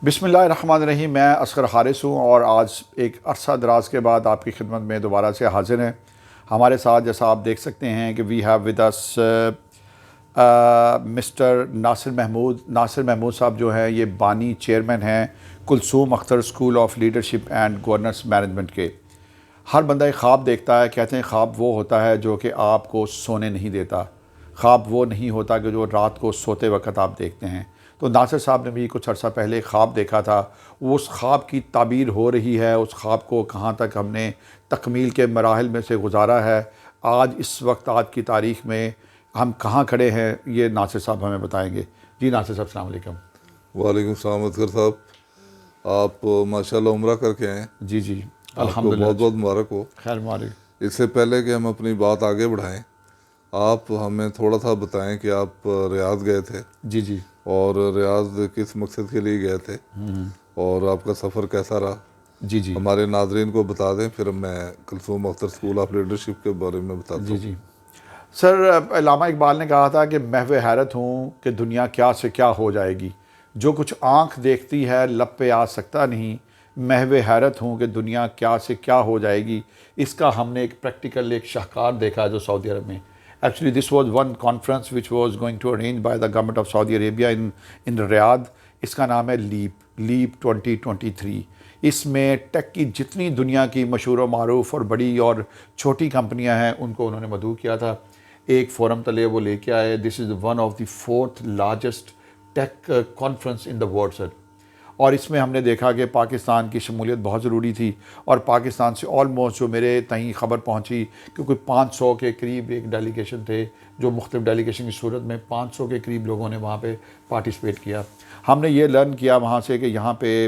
बिस्मिल्लाहिर्रहमानिर्रहीम। मैं असगर हारिस हूँ और आज एक अरसा दराज के बाद आपकी खिदमत में दोबारा से हाजिर हैं। हमारे साथ जैसा आप देख सकते हैं कि we have with us mister Nasir Mahmood साहब जो हैं, ये बानी चेयरमैन हैं Kulsoom Akhtar school of leadership and governance management के। हर बंदा एक ख्वाब देखता है। कहते हैं ख्वाब वो होता है जो कि आपको सोने नहीं देता। ख्वाब वो नहीं होता कि जो रात को सोते वक्त आप देखते हैं। तो नासिर साहब ने भी कुछ अर्सा पहले एक ख्वाब देखा था। उस ख्वाब की ताबीर हो रही है। उस ख्वाब को कहाँ तक हमने तकमील के मराहिल में से गुजारा है, आज इस वक्त आज की तारीख़ में हम कहाँ खड़े हैं, ये नासिर साहब हमें बताएंगे। जी नासिर साहब, अस्सलाम वालेकुम। वालेकुम सलाम असगर साहब, आप माशाल्लाह उम्रा करके आए। जी जी, आपको अल्हम्दुलिल्लाह। बहुत बहुत मुबारक हो। खैर मुबारक। इससे पहले कि हम अपनी बात आगे बढ़ाएं, आप हमें थोड़ा सा बताएं कि आप रियाद गए थे जी जी और रियाद किस मकसद के लिए गए थे और आपका सफ़र कैसा रहा, जी जी हमारे नाजरीन को बता दें। फिर मैं Kulsoom Akhtar school of leadership के बारे में बताता जी हूँ। जी। सर, अल्लामा इकबाल ने कहा था कि महव हैरत हूँ कि दुनिया क्या से क्या हो जाएगी। जो कुछ आँख देखती है लब पे आ सकता नहीं। महव हैरत हूँ कि दुनिया क्या से क्या हो जाएगी। इसका हमने एक प्रैक्टिकल एक शाहकार देखा जो सऊदी अरब में। Actually this was one conference which was going to arrange by the government of Saudi Arabia in Riyadh. इसका नाम है लीप 2023। इसमें टेक की जितनी दुनिया की मशहूर व मारूफ और बड़ी और छोटी कंपनियां हैं उनको उन्होंने मदऊ किया था। एक फोरम तले वो लेके आए। This is one of the 4th largest tech conference in the world sir. और इसमें हमने देखा कि पाकिस्तान की शमूलियत बहुत ज़रूरी थी। और पाकिस्तान से ऑलमोस्ट जो मेरे तहीं ख़बर पहुंची कि कोई 500 के करीब एक डेलीगेशन थे, जो मुख्तलिफ डेलीगेशन की सूरत में 500 के करीब लोगों ने वहाँ पे पार्टिसिपेट किया। हमने ये लर्न किया वहाँ से कि यहाँ पे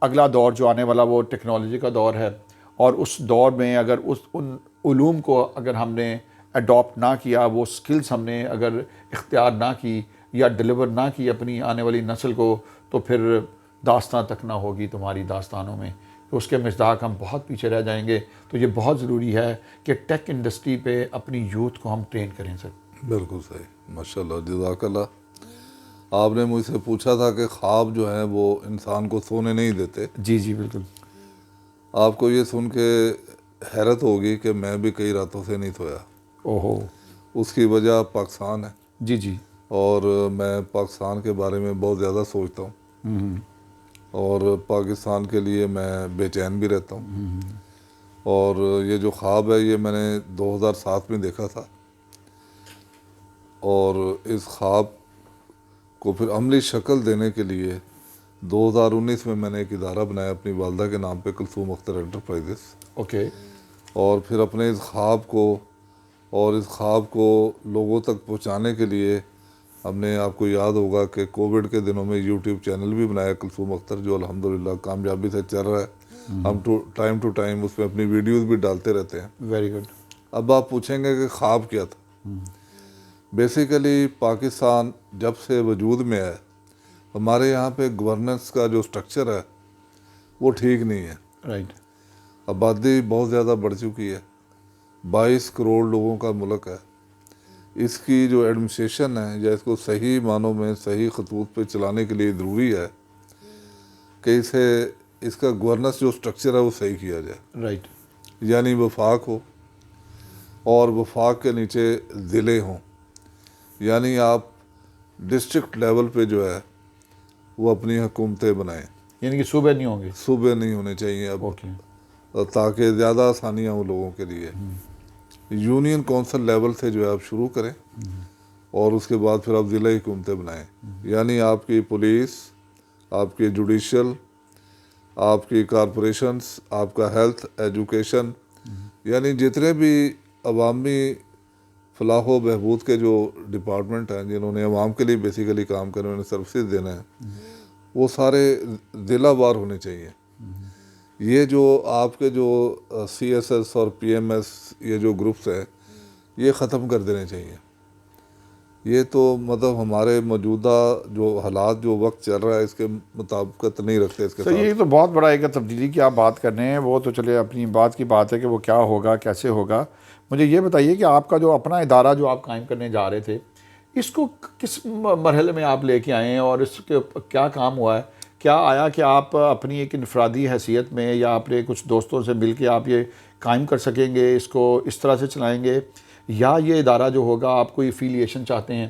अगला दौर जो आने वाला वो टेक्नोलॉजी का दौर है। और उस दौर में अगर उन उलूम को अगर हमने अडॉप्ट ना किया, वो स्किल्स हमने अगर इख्तियार ना की या डिलीवर ना की अपनी आने वाली नस्ल को, तो फिर दास्तां तक ना होगी तुम्हारी दास्तानों में, तो उसके मिज़दाक हम बहुत पीछे रह जाएंगे। तो ये बहुत ज़रूरी है कि टेक इंडस्ट्री पे अपनी यूथ को हम ट्रेन करें सर। बिल्कुल सही, माशाल्लाह, जज़ाकल्लाह। आपने मुझसे पूछा था कि ख्वाब जो हैं वो इंसान को सोने नहीं देते। जी जी बिल्कुल। आपको ये सुन के हैरत होगी कि मैं भी कई रातों से नहीं सोया। ओहो। उसकी वजह पाकिस्तान है जी जी। और मैं पाकिस्तान के बारे में बहुत ज़्यादा सोचता हूँ और पाकिस्तान के लिए मैं बेचैन भी रहता हूँ। और ये जो ख्वाब है ये मैंने 2007 में देखा था और इस ख्वाब को फिर अमली शक्ल देने के लिए 2019 में मैंने एक इदारा बनाया अपनी वालदा के नाम पे, कुलसूम अख्तर एंटरप्राइजेस। ओके। और फिर अपने इस ख्वाब को लोगों तक पहुंचाने के लिए हमने, आपको याद होगा कि कोविड के दिनों में यूट्यूब चैनल भी बनाया कुलसूम अख्तर, जो अल्हम्दुलिल्लाह कामयाबी से चल रहा है। हम टाइम टू टाइम उसमें अपनी वीडियोस भी डालते रहते हैं। Very good. अब आप पूछेंगे कि ख्वाब क्या था। बेसिकली पाकिस्तान जब से वजूद में है, हमारे यहाँ पे गवर्नेंस का जो स्ट्रक्चर है वो ठीक नहीं है। राइट। आबादी बहुत ज़्यादा बढ़ चुकी है, 22 करोड़ लोगों का मुल्क है। इसकी जो एडमिनिस्ट्रेशन है या इसको सही मानों में सही खतूत पे चलाने के लिए ज़रूरी है कि इसका गवर्नेंस जो स्ट्रक्चर है वो सही किया जाए। राइट। यानी वफाक हो और वफाक के नीचे ज़िले हों, यानी आप डिस्ट्रिक्ट लेवल पे जो है वो अपनी हुकूमतें बनाएं। यानी कि सूबे नहीं होंगे। सूबे नहीं होने चाहिए अब, ओके। ताकि ज़्यादा आसानियाँ हो लोगों के लिए। यूनियन कौंसिल लेवल से जो है आप शुरू करें और उसके बाद फिर आप ज़िला हुकूमतें बनाएं। यानी आपकी पुलिस, आपकी जुडिशल, आपकी कॉरपोरेशंस, आपका हेल्थ, एजुकेशन, यानी जितने भी अवामी फलाह व बहबूद के जो डिपार्टमेंट हैं जिन्होंने अवाम के लिए बेसिकली काम करने, उन्हें सर्विसेज देना है, वो सारे ज़िला वार होने चाहिए। ये जो आपके जो CSS और PMS ये जो ग्रुप्स हैं ये ख़त्म कर देने चाहिए। ये तो मतलब हमारे मौजूदा जो हालात जो वक्त चल रहा है इसके मुताबिकत नहीं रखते इसके तो साथ। ये तो बहुत बड़ा एक तब्दीली की आप बात कर रहे हैं, वो तो चले अपनी बात की बात है कि वो क्या होगा कैसे होगा। मुझे ये बताइए कि आपका जो अपना इदारा जो आप कायम करने जा रहे थे, اس کو کس مرحلے میں آپ لے کے آئے ہیں اور اس کے کیا کام ہوا ہے؟ کیا آیا کہ آپ اپنی ایک انفرادی حیثیت میں یا اپنے کچھ دوستوں سے مل کے آپ یہ قائم کر سکیں گے، اس کو اس طرح سے چلائیں گے، یا یہ ادارہ جو ہوگا آپ کوئی افیلیشن چاہتے ہیں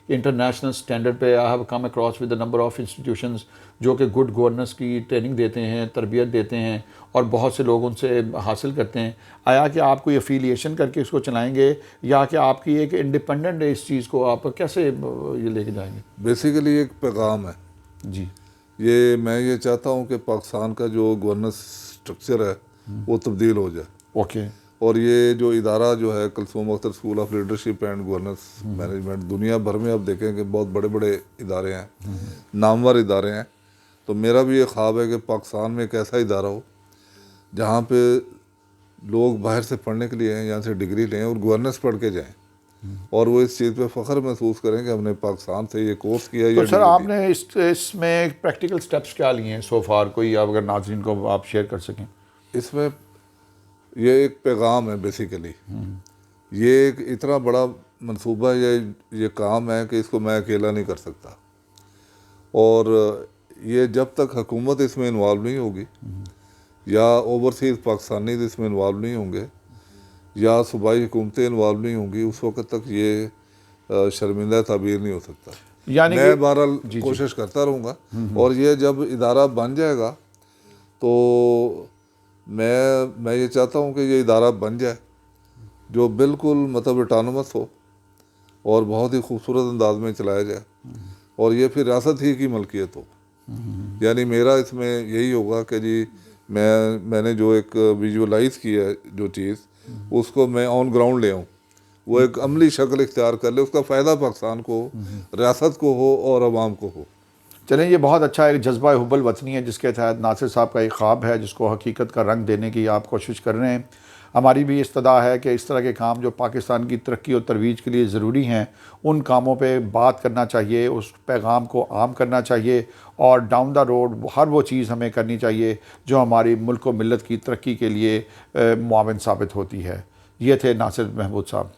کہ انٹرنیشنل سٹینڈرڈ پہ؟ I have come across with a number of institutions جو کہ گڈ گورننس کی ٹریننگ دیتے ہیں، تربیت دیتے ہیں، اور بہت سے لوگ ان سے حاصل کرتے ہیں۔ آیا کہ آپ کوئی افیلیشن کر کے اس کو چلائیں گے، یا کہ آپ کی ایک انڈیپینڈنٹ اس چیز کو آپ کیسے یہ لے کے جائیں گے؟ بیسیکلی ایک پیغام ہے جی میں یہ چاہتا ہوں کہ پاکستان کا جو گورننس سٹرکچر ہے وہ تبدیل ہو جائے، اوکے اور یہ جو ادارہ جو ہے Kulsoom Akhtar school of leadership and governance management, دنیا بھر میں آپ دیکھیں کہ بہت بڑے بڑے ادارے ہیں، نامور ادارے ہیں، تو میرا بھی یہ خواب ہے کہ پاکستان میں ایک ایسا ادارہ ہو جہاں پہ لوگ باہر سے پڑھنے کے لیے ہیں، یہاں سے ڈگری لیں اور گورننس پڑھ کے جائیں، اور وہ اس چیز پہ فخر محسوس کریں کہ ہم نے پاکستان سے یہ کورس کیا۔ تو سر آپ نے اس میں پریکٹیکل سٹیپس کیا لیے ہیں سو فار، کوئی اگر ناظرین کو آپ شیئر کر سکیں؟ اس میں یہ ایک پیغام ہے بیسیکلی، یہ ایک اتنا بڑا منصوبہ، یہ کام ہے کہ اس کو میں اکیلا نہیں کر سکتا، اور یہ جب تک حکومت اس میں انوالو نہیں ہوگی، یا اوورسیز پاکستانیز اس میں انوالو نہیں ہوں گے، یا صوبائی حکومتیں انوالو نہیں ہوں گی، اس وقت تک یہ شرمندہ تعبیر نہیں ہو سکتا۔ یعنی میں بہرحال کوشش کرتا رہوں گا، اور یہ جب ادارہ بن جائے گا تو میں یہ چاہتا ہوں کہ یہ ادارہ بن جائے جو بالکل مطلب اٹانومس ہو اور بہت ہی خوبصورت انداز میں چلایا جائے، اور یہ پھر ریاست ہی کی ملکیت ہو۔ یعنی میرا اس میں یہی ہوگا کہ جی میں نے جو ایک ویژولائز کی ہے جو چیز، اس کو میں آن گراؤنڈ لے آؤں، وہ ایک عملی شکل اختیار کر لے، اس کا فائدہ پاکستان کو ہو، ریاست کو ہو اور عوام کو ہو۔ چلیں، یہ بہت اچھا ایک جذبہ حب الوطنی ہے جس کے تحت ناصر صاحب کا ایک خواب ہے جس کو حقیقت کا رنگ دینے کی آپ کوشش کر رہے ہیں۔ ہماری بھی استدعا ہے کہ اس طرح کے کام جو پاکستان کی ترقی اور ترویج کے لیے ضروری ہیں، ان کاموں پہ بات کرنا چاہیے، اس پیغام کو عام کرنا چاہیے، اور ڈاؤن دا روڈ ہر وہ چیز ہمیں کرنی چاہیے جو ہماری ملک و ملت کی ترقی کے لیے معاون ثابت ہوتی ہے۔ یہ تھے ناصر محمود صاحب۔